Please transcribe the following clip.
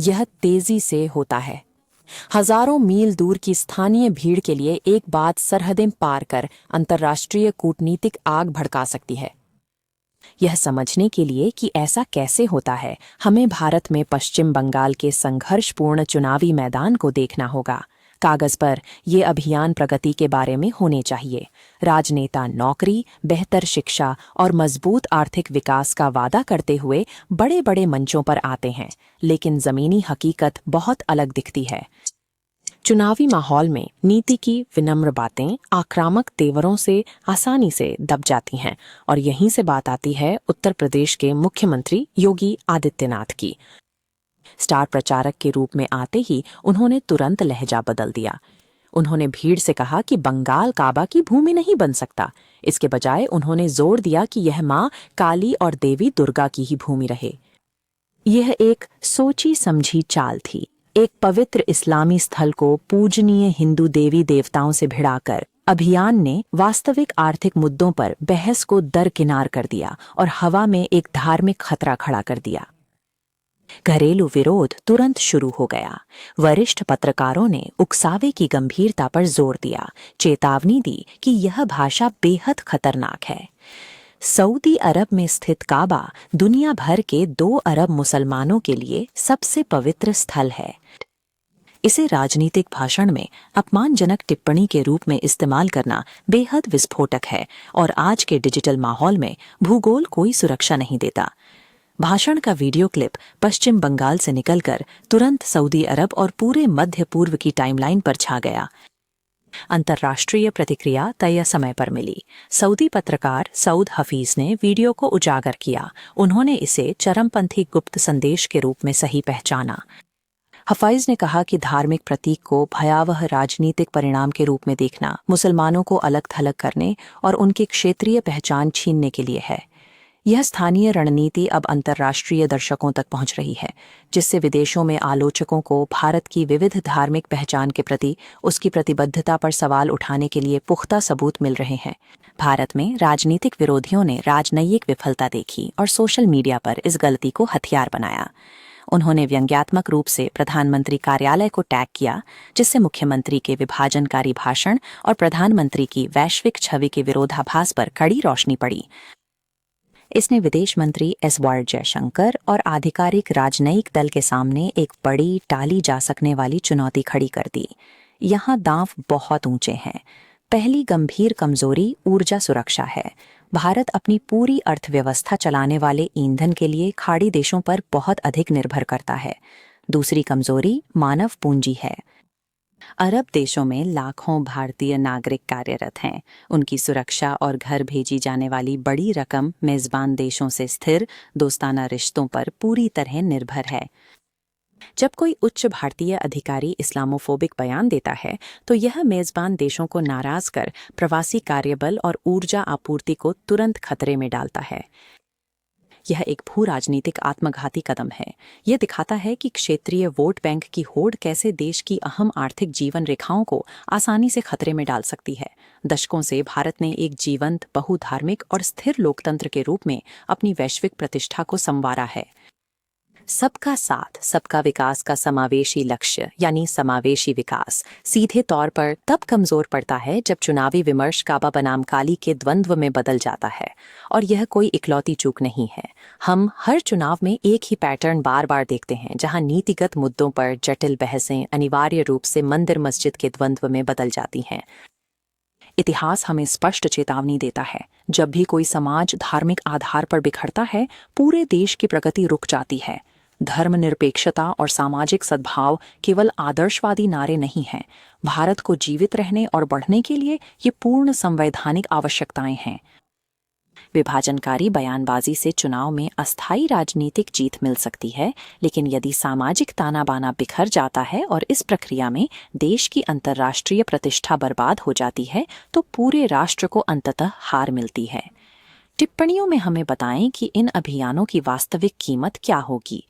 यह तेजी से होता है। हजारों मील दूर की स्थानीय भीड़ के लिए एक बात सरहदें पार कर अंतर्राष्ट्रीय कूटनीतिक आग भड़का सकती है। यह समझने के लिए कि ऐसा कैसे होता है, हमें भारत में पश्चिम बंगाल के संघर्षपूर्ण चुनावी मैदान को देखना होगा। कागज पर ये अभियान प्रगति के बारे में होने चाहिए। राजनेता नौकरी, बेहतर शिक्षा और मजबूत आर्थिक विकास का वादा करते हुए बड़े बड़े मंचों पर आते हैं, लेकिन जमीनी हकीकत बहुत अलग दिखती है। चुनावी माहौल में नीति की विनम्र बातें आक्रामक तेवरों से आसानी से दब जाती हैं, और यहीं से बात आती है उत्तर प्रदेश के मुख्यमंत्री योगी आदित्यनाथ की। स्टार प्रचारक के रूप में आते ही उन्होंने तुरंत लहजा बदल दिया। उन्होंने भीड़ से कहा कि बंगाल काबा की भूमि नहीं बन सकता। इसके बजाय उन्होंने जोर दिया कि यह माँ काली और देवी दुर्गा की ही भूमि रहे। यह एक सोची समझी चाल थी। एक पवित्र इस्लामी स्थल को पूजनीय हिंदू देवी देवताओं से भिड़ाकर अभियान ने वास्तविक आर्थिक मुद्दों पर बहस को दरकिनार कर दिया और हवा में एक धार्मिक खतरा खड़ा कर दिया। घरेलू विरोध तुरंत शुरू हो गया। वरिष्ठ पत्रकारों ने उकसावे की गंभीरता पर जोर दिया, चेतावनी दी कि यह भाषा बेहद खतरनाक है। सऊदी अरब में स्थित काबा दुनिया भर के 2 अरब मुसलमानों के लिए सबसे पवित्र स्थल है। इसे राजनीतिक भाषण में अपमानजनक टिप्पणी के रूप में इस्तेमाल करना बेहद विस्फोटक है, और आज के डिजिटल माहौल में भूगोल कोई सुरक्षा नहीं देता। भाषण का वीडियो क्लिप पश्चिम बंगाल से निकलकर तुरंत सऊदी अरब और पूरे मध्य पूर्व की टाइमलाइन पर छा गया। अंतर्राष्ट्रीय प्रतिक्रिया तय समय पर मिली। सऊदी पत्रकार सऊद हफीज ने वीडियो को उजागर किया। उन्होंने इसे चरमपंथी गुप्त संदेश के रूप में सही पहचाना। हफीज ने कहा कि धार्मिक प्रतीक को भयावह राजनीतिक परिणाम के रूप में देखना मुसलमानों को अलग थलग करने और उनकी क्षेत्रीय पहचान छीनने के लिए है। यह स्थानीय रणनीति अब अंतर्राष्ट्रीय दर्शकों तक पहुंच रही है, जिससे विदेशों में आलोचकों को भारत की विविध धार्मिक पहचान के प्रति उसकी प्रतिबद्धता पर सवाल उठाने के लिए पुख्ता सबूत मिल रहे हैं। भारत में राजनीतिक विरोधियों ने राजनयिक विफलता देखी और सोशल मीडिया पर इस गलती को हथियार बनाया। उन्होंने व्यंग्यात्मक रूप से प्रधानमंत्री कार्यालय को टैग किया, जिससे मुख्यमंत्री के विभाजनकारी भाषण और प्रधानमंत्री की वैश्विक छवि के विरोधाभास पर कड़ी रोशनी पड़ी। इसने विदेश मंत्री एस जयशंकर और आधिकारिक राजनयिक दल के सामने एक बड़ी टाली जा सकने वाली चुनौती खड़ी कर दी। यहाँ दांव बहुत ऊंचे हैं। पहली गंभीर कमजोरी ऊर्जा सुरक्षा है। भारत अपनी पूरी अर्थव्यवस्था चलाने वाले ईंधन के लिए खाड़ी देशों पर बहुत अधिक निर्भर करता है। दूसरी कमजोरी मानव पूंजी है। अरब देशों में लाखों भारतीय नागरिक कार्यरत हैं। उनकी सुरक्षा और घर भेजी जाने वाली बड़ी रकम मेजबान देशों से स्थिर दोस्ताना रिश्तों पर पूरी तरह निर्भर है। जब कोई उच्च भारतीय अधिकारी इस्लामोफोबिक बयान देता है, तो यह मेजबान देशों को नाराज कर प्रवासी कार्यबल और ऊर्जा आपूर्ति को तुरंत खतरे में डालता है। यह एक भू राजनीतिक आत्मघाती कदम है। यह दिखाता है कि क्षेत्रीय वोट बैंक की होड़ कैसे देश की अहम आर्थिक जीवन रेखाओं को आसानी से खतरे में डाल सकती है। दशकों से भारत ने एक जीवंत, बहुधार्मिक और स्थिर लोकतंत्र के रूप में अपनी वैश्विक प्रतिष्ठा को संवारा है। सबका साथ सबका विकास का समावेशी लक्ष्य यानी समावेशी विकास सीधे तौर पर तब कमजोर पड़ता है जब चुनावी विमर्श काबा बनाम काली के द्वंद्व में बदल जाता है। और यह कोई इकलौती चूक नहीं है। हम हर चुनाव में एक ही पैटर्न बार बार देखते हैं, जहां नीतिगत मुद्दों पर जटिल बहसें अनिवार्य रूप से मंदिर मस्जिद के द्वंद्व में बदल जाती हैं। इतिहास हमें स्पष्ट चेतावनी देता है, जब भी कोई समाज धार्मिक आधार पर बिखरता है, पूरे देश की प्रगति रुक जाती है। धर्मनिरपेक्षता और सामाजिक सद्भाव केवल आदर्शवादी नारे नहीं हैं। भारत को जीवित रहने और बढ़ने के लिए ये पूर्ण संवैधानिक आवश्यकताएं हैं। विभाजनकारी बयानबाजी से चुनाव में अस्थायी राजनीतिक जीत मिल सकती है, लेकिन यदि सामाजिक ताना बाना बिखर जाता है और इस प्रक्रिया में देश की अंतर्राष्ट्रीय प्रतिष्ठा बर्बाद हो जाती है, तो पूरे राष्ट्र को अंततः हार मिलती है। टिप्पणियों में हमें बताएं कि इन अभियानों की वास्तविक कीमत क्या होगी।